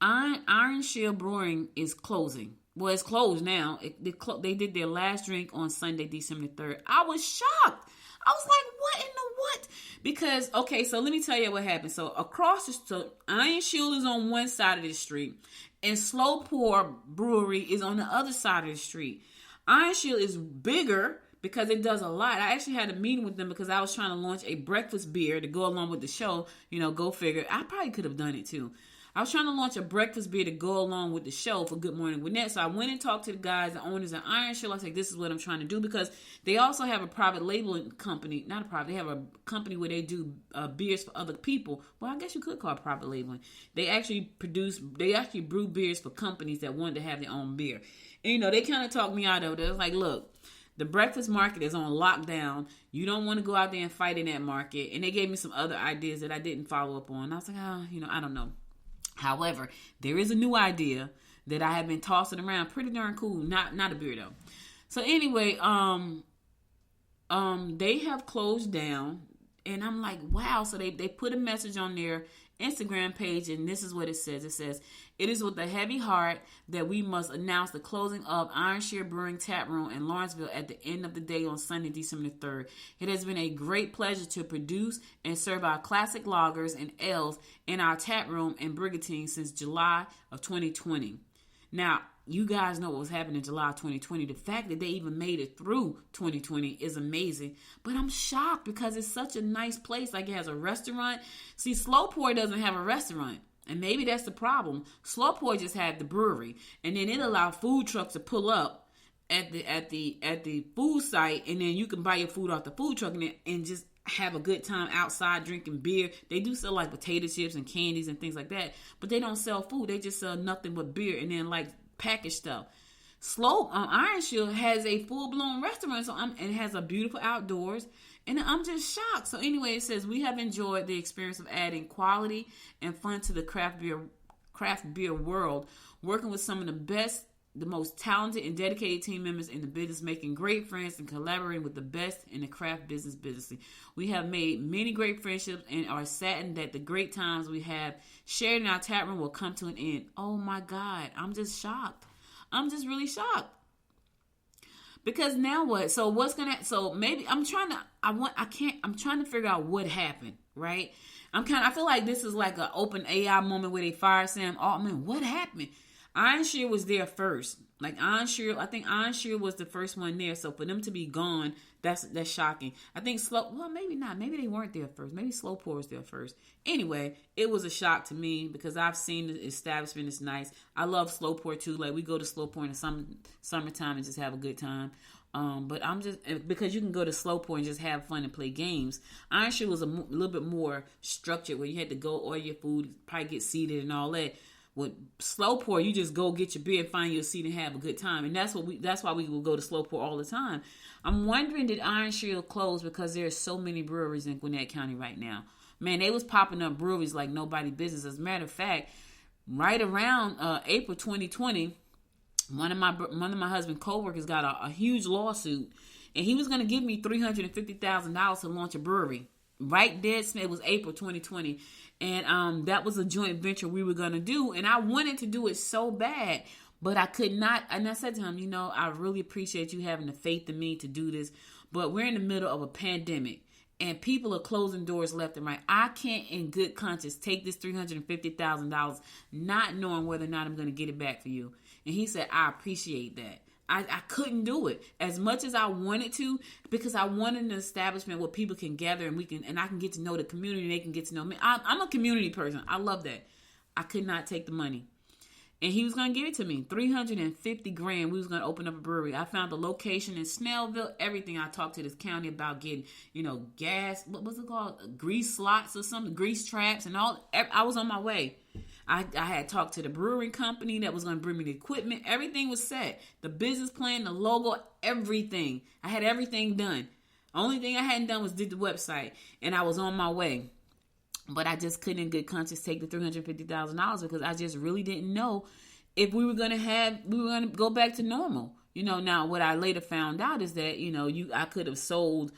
Ironshield Brewing is closing. Well, it's closed now. They did their last drink on Sunday, December 3rd. I was shocked. I was like, what in the what? Because, okay, so let me tell you what happened. So across the street, Ironshield is on one side of the street, and Slow Pour Brewery is on the other side of the street. Ironshield is bigger because it does a lot. I actually had a meeting with them because I was trying to launch a breakfast beer to go along with the show. You know, go figure. I probably could have done it too. I was trying to launch a breakfast beer to go along with the show for Good Morning Gwinnett. So I went and talked to the guys, the owners at Ironshield. I said, this is what I'm trying to do, because they also have a private labeling company. Not a private, they have a company where they do beers for other people. Well, I guess you could call it private labeling. They actually brew beers for companies that wanted to have their own beer. And, you know, they kind of talked me out of it. They was like, look, the breakfast market is on lockdown. You don't want to go out there and fight in that market. And they gave me some other ideas that I didn't follow up on. I was like, I don't know. However, there is a new idea that I have been tossing around. Pretty darn cool. Not a beer though. So anyway, they have closed down, and I'm like, wow. So they put a message on their Instagram page, and this is what it says. It says, it is with a heavy heart that we must announce the closing of Ironshield Brewing taproom in Lawrenceville at the end of the day on Sunday, December 3rd. It has been a great pleasure to produce and serve our classic lagers and ales in our taproom and brigantine since July of 2020. Now, you guys know what was happening in July 2020. The fact that they even made it through 2020 is amazing. But I'm shocked because it's such a nice place. Like, it has a restaurant. See, Slow Pour doesn't have a restaurant. And maybe that's the problem. Slow Pour just had the brewery. And then it allowed food trucks to pull up at the food site. And then you can buy your food off the food truck and just have a good time outside drinking beer. They do sell like potato chips and candies and things like that. But they don't sell food. They just sell nothing but beer and then like packaged stuff. Ironshield has a full-blown restaurant, and it has a beautiful outdoors, and I'm just shocked. So anyway, it says, we have enjoyed the experience of adding quality and fun to the craft beer world, working with some of the best, the most talented and dedicated team members in the business, making great friends and collaborating with the best in the craft business. We have made many great friendships and are saddened that the great times we have shared in our tap room will come to an end. Oh my God, I'm just shocked. I'm just really shocked. Because now what? So maybe I'm trying to figure out what happened, right? I feel like this is like an open AI moment where they fired Sam Altman. What happened? Ironshield was there first. I think Ironshield was the first one there. So for them to be gone, that's shocking. I think maybe not. Maybe they weren't there first. Maybe Slow Pour was there first. Anyway, it was a shock to me because I've seen the establishment. It's nice. I love Slow Pour too. Like, we go to Slow Pour in the summertime and just have a good time. But I'm just, because you can go to Slow Pour and just have fun and play games. Ironshield was a little bit more structured, where you had to go order your food, probably get seated and all that. With Slow Pour, you just go get your beer, find your seat, and have a good time. And that's why we will go to Slow Pour all the time. I'm wondering, did Ironshield close because there's so many breweries in Gwinnett County right now? Man, they was popping up breweries like nobody business. As a matter of fact, right around April 2020, one of my husband's coworkers got a huge lawsuit, and he was going to give me $350,000 to launch a brewery. Right there, it was April 2020. And that was a joint venture we were going to do. And I wanted to do it so bad, but I could not. And I said to him, I really appreciate you having the faith in me to do this, but we're in the middle of a pandemic. and people are closing doors left and right. I can't in good conscience take this $350,000 not knowing whether or not I'm going to get it back for you. And he said, I appreciate that. I couldn't do it as much as I wanted to, because I wanted an establishment where people can gather and I can get to know the community and they can get to know me. I'm a community person. I love that. I could not take the money. And he was going to give it to me. $350,000. We was going to open up a brewery. I found the location in Snellville, everything. I talked to this county about getting, gas, what was it called? Grease slots or something, grease traps and all. I was on my way. I had talked to the brewing company that was going to bring me the equipment. Everything was set. The business plan, the logo, everything. I had everything done. Only thing I hadn't done was did the website. And I was on my way. But I just couldn't in good conscience take the $350,000 because I just really didn't know if we were going to go back to normal. Now what I later found out is that, I could have sold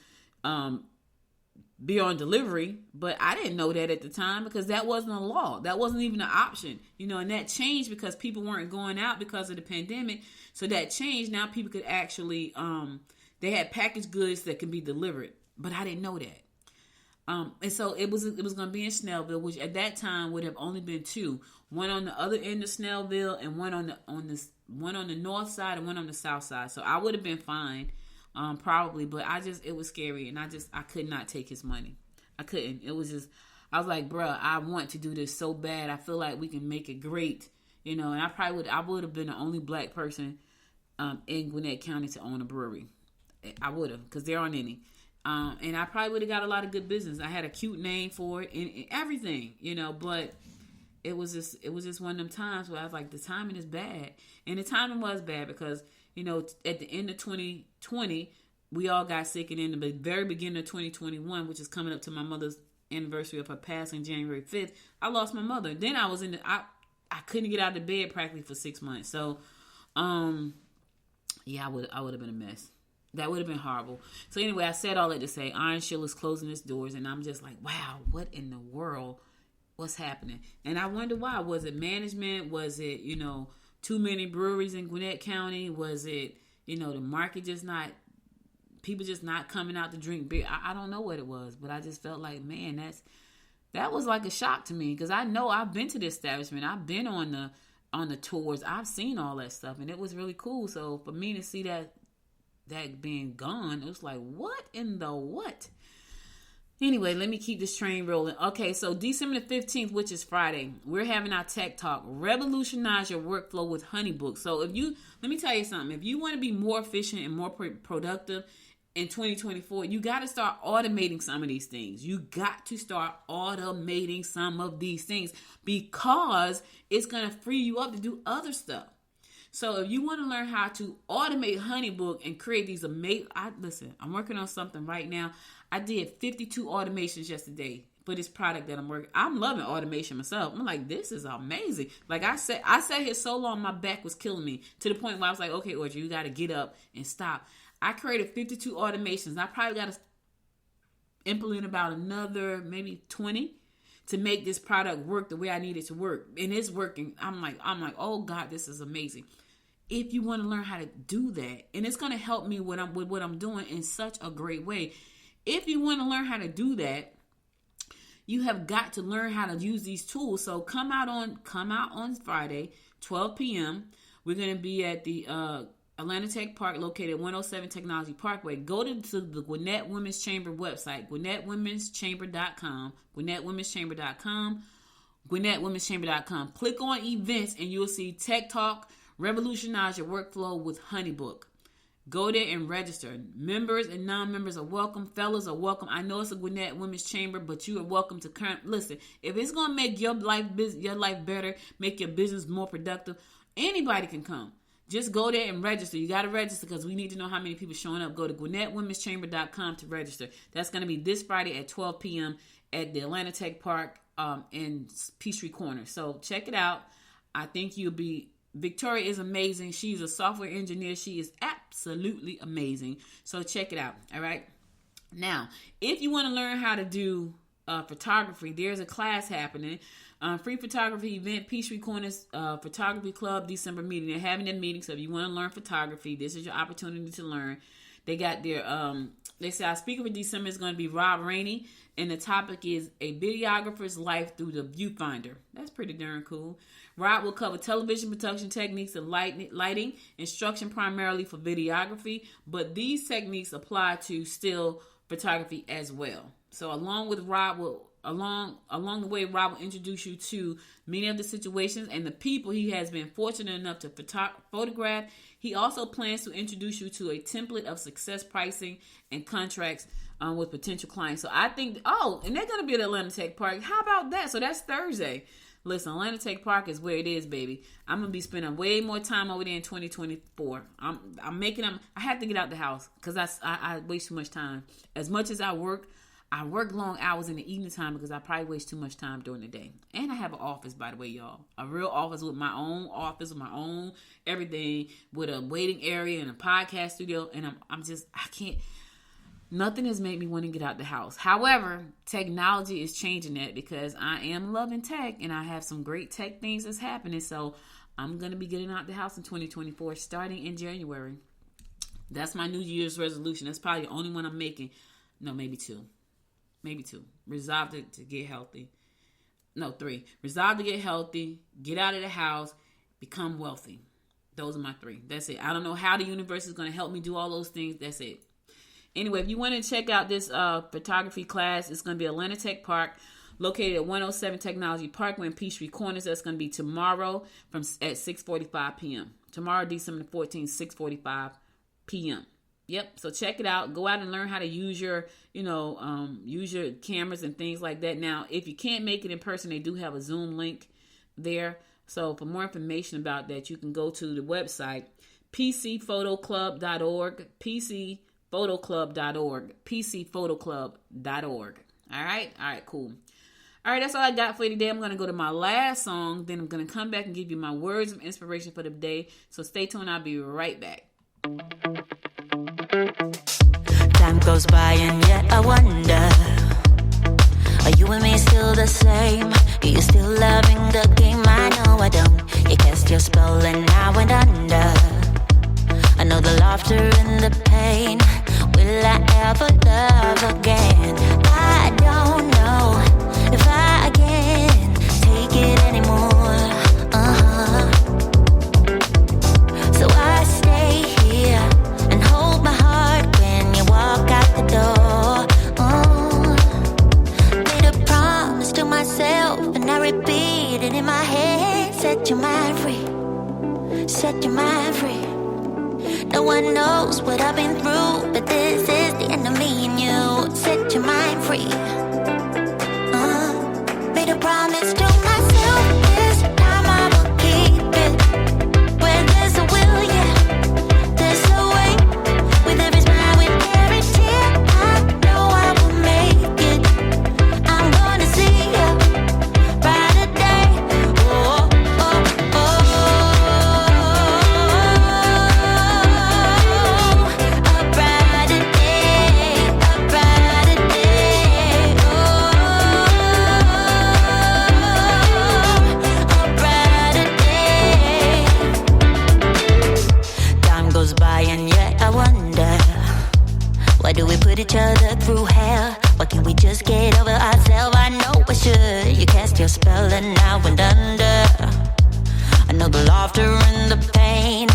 beer on delivery, but I didn't know that at the time because that wasn't a law. That wasn't even an option, and that changed because people weren't going out because of the pandemic. So that changed. Now people could actually, they had packaged goods that can be delivered, but I didn't know that. And so it was going to be in Snellville, which at that time would have only been two, one on the other end of Snellville and one on the north side and one on the south side. So I would have been fine, probably, but it was scary, and I could not take his money. I couldn't. It was just, I was like, bruh, I want to do this so bad. I feel like we can make it great, and I would have been the only black person, in Gwinnett County to own a brewery. I would have, because there aren't any. And I probably would have got a lot of good business. I had a cute name for it and everything, but it was just one of them times where I was like, the timing is bad. And the timing was bad because, at the end of 2020, we all got sick. And in the very beginning of 2021, which is coming up to my mother's anniversary of her passing January 5th, I lost my mother. Then I was I couldn't get out of bed practically for 6 months. So, yeah, I would have been a mess. That would have been horrible. So anyway, I said all that to say Ironshield is closing its doors, and I'm just like, wow, what in the world? What's happening? And I wonder why. Was it management? Was it, too many breweries in Gwinnett County? Was it, the market just not, people just not coming out to drink beer? I don't know what it was, but I just felt like, man, that was like a shock to me, because I know I've been to the establishment. I've been on the tours. I've seen all that stuff, and it was really cool. So for me to see that being gone, it was like, what in the what? Anyway, let me keep this train rolling. Okay, so December the 15th, which is Friday, we're having our tech talk. Revolutionize your workflow with HoneyBook. So let me tell you something. If you want to be more efficient and more productive in 2024, you got to start automating some of these things. You got to start automating some of these things because it's going to free you up to do other stuff. So if you want to learn how to automate HoneyBook and create these amazing, I'm working on something right now. I did 52 automations yesterday for this product that I'm working. I'm loving automation myself. I'm like, this is amazing. Like I sat here so long, my back was killing me to the point where I was like, okay, Audrey, you got to get up and stop. I created 52 automations. I probably got to implement about another maybe 20 to make this product work the way I need it to work. And it's working. I'm like, oh God, this is amazing. If you want to learn how to do that, and it's going to help me with what I'm doing in such a great way. If you want to learn how to do that, you have got to learn how to use these tools. So come out on Friday, 12 p.m. We're going to be at the Atlanta Tech Park, located at 107 Technology Parkway. Go to the Gwinnett Women's Chamber website, GwinnettWomen'sChamber.com, GwinnettWomen'sChamber.com, GwinnettWomen'sChamber.com. Click on events and you'll see Tech Talk, Revolutionize Your Workflow with HoneyBook. Go there and register. Members and non-members are welcome. Fellas are welcome. I know it's a Gwinnett Women's Chamber, but you are welcome to come. Listen, if it's going to make your life better, make your business more productive, anybody can come. Just go there and register. You got to register because we need to know how many people showing up. Go to GwinnettWomen'sChamber.com to register. That's going to be this Friday at 12 p.m. at the Atlanta Tech Park in Peachtree Corner. So check it out. I think you'll be... Victoria is amazing. She's a software engineer. She is absolutely amazing. So check it out. All right. Now, if you want to learn how to do photography, there's a class happening. Free photography event, Peachtree Corners Photography Club, December meeting. They're having a meeting. So if you want to learn photography, this is your opportunity to learn. They got their they say our speaker for December is going to be Rob Rainey, and the topic is a videographer's life through the viewfinder. That's pretty darn cool. Rob will cover television production techniques and lighting, instruction primarily for videography, but these techniques apply to still photography as well. So along the way, Rob will introduce you to many of the situations and the people he has been fortunate enough to photograph. He also plans to introduce you to a template of success pricing and contracts with potential clients. So I think, and they're going to be at Atlanta Tech Park. How about that? So that's Thursday. Listen, Atlanta Tech Park is where it is, baby. I'm going to be spending way more time over there in 2024. I have to get out the house because I waste too much time. As much as I work long hours in the evening time because I probably waste too much time during the day. And I have an office, by the way, y'all. A real office with my own office, with my own everything, with a waiting area and a podcast studio. And I can't. Nothing has made me want to get out the house. However, technology is changing that because I am loving tech and I have some great tech things that's happening. So I'm going to be getting out the house in 2024 starting in January. That's my New Year's resolution. That's probably the only one I'm making. No, maybe two. Resolve to get healthy. No, 3. Resolve to get healthy, get out of the house, become wealthy. Those are my 3. That's it. I don't know how the universe is going to help me do all those things. That's it. Anyway, if you want to check out this photography class, it's going to be Atlanta Tech Park, located at 107 Technology Parkway in Peachtree Corners. That's going to be tomorrow at 6:45 p.m. Tomorrow, December 14th, 6:45 p.m. Yep. So check it out. Go out and learn how to use your cameras and things like that. Now, if you can't make it in person, they do have a Zoom link there. So for more information about that, you can go to the website, pcphotoclub.org, pcphotoclub.org. All right, cool. All right, that's all I got for you today. I'm going to go to my last song. Then I'm going to come back and give you my words of inspiration for the day. So stay tuned. I'll be right back. Time goes by and yet I wonder, are you and me still the same? Are you still loving the game? I know I don't. You cast your spell and I went under. I know the laughter and the pain. Will I ever love again? I don't know if I can take it anymore. So I stay here and hold my heart when you walk out the door. Made a promise to myself and I repeat it in my head. Set your mind free. Set your mind free. No one knows what I've been through, but this is the end of me and you. Set your mind free. Made a promise to myself, this time I will keep it. Where there's a will, yeah, there's a way. With every smile, with every tear, I know I will make it. I'm gonna see a brighter day. Oh, oh, oh. Why do we put each other through hell? Why can't we just get over ourselves? I know I should. You cast your spell and I went under. I know the laughter and the pain.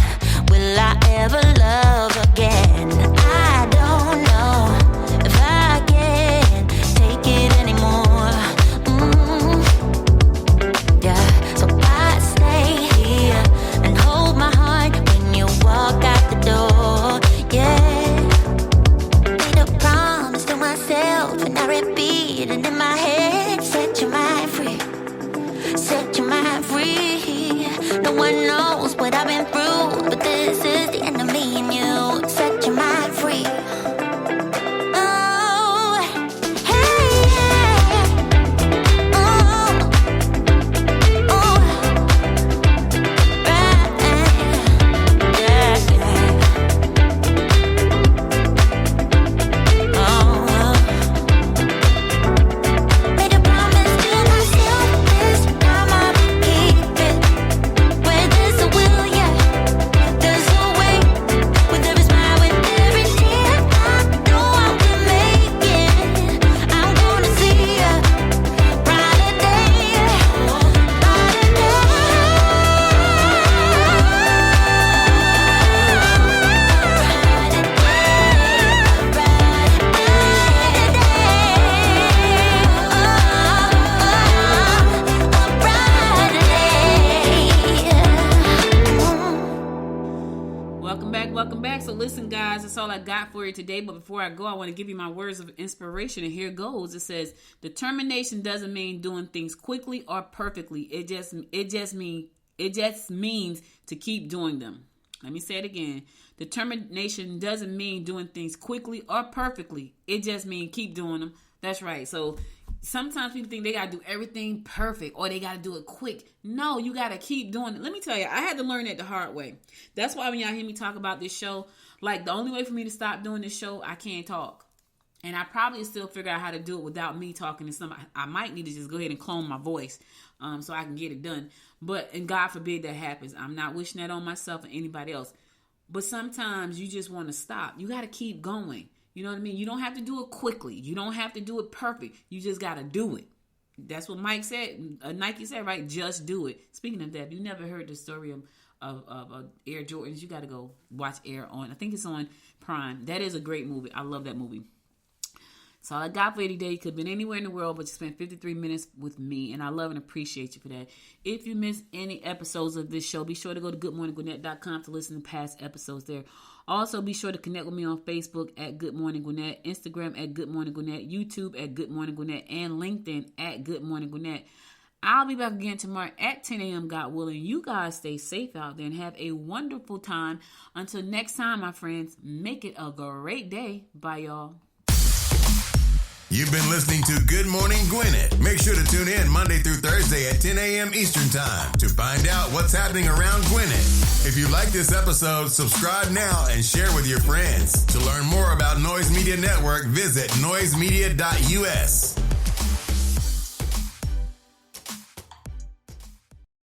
Will I ever love again? I don't know if I can take it anymore. Yeah, so I stay here and hold my heart when you walk out the door. Yeah. And I repeat it in my head. Set your mind free. Set your mind free. No one knows what I've been through, but this is the end of me and you. Set your mind free. Oh, hey, yeah. Oh, oh, right, yeah, yeah. Oh. back. So listen, guys, that's all I got for you today. But before I go, I want to give you my words of inspiration. And here it goes. It says, determination doesn't mean doing things quickly or perfectly. It just means to keep doing them. Let me say it again. Determination doesn't mean doing things quickly or perfectly. It just means keep doing them. That's right. So sometimes people think they got to do everything perfect or they got to do it quick. No, you got to keep doing it. Let me tell you, I had to learn it the hard way. That's why when y'all hear me talk about this show, like the only way for me to stop doing this show, I can't talk. And I probably still figure out how to do it without me talking to somebody. I might need to just go ahead and clone my voice so I can get it done. And God forbid that happens. I'm not wishing that on myself or anybody else. But sometimes you just want to stop. You got to keep going. You know what I mean? You don't have to do it quickly. You don't have to do it perfect. You just got to do it. That's what Mike said. Nike said, right? Just do it. Speaking of that, you never heard the story of Air Jordans. You got to go watch Air on. I think it's on Prime. That is a great movie. I love that movie. So all I got for you today. You could have been anywhere in the world, but you spent 53 minutes with me, and I love and appreciate you for that. If you missed any episodes of this show, be sure to go to goodmorninggwinnett.com to listen to past episodes there. Also, be sure to connect with me on Facebook at Good Morning Gwinnett, Instagram at Good Morning Gwinnett, YouTube at Good Morning Gwinnett, and LinkedIn at Good Morning Gwinnett. I'll be back again tomorrow at 10 a.m. God willing. You guys stay safe out there and have a wonderful time. Until next time, my friends, make it a great day. Bye, y'all. You've been listening to Good Morning Gwinnett. Make sure to tune in Monday through Thursday at 10 a.m. Eastern Time to find out what's happening around Gwinnett. If you like this episode, subscribe now and share with your friends. To learn more about Noise Media Network, visit noisemedia.us.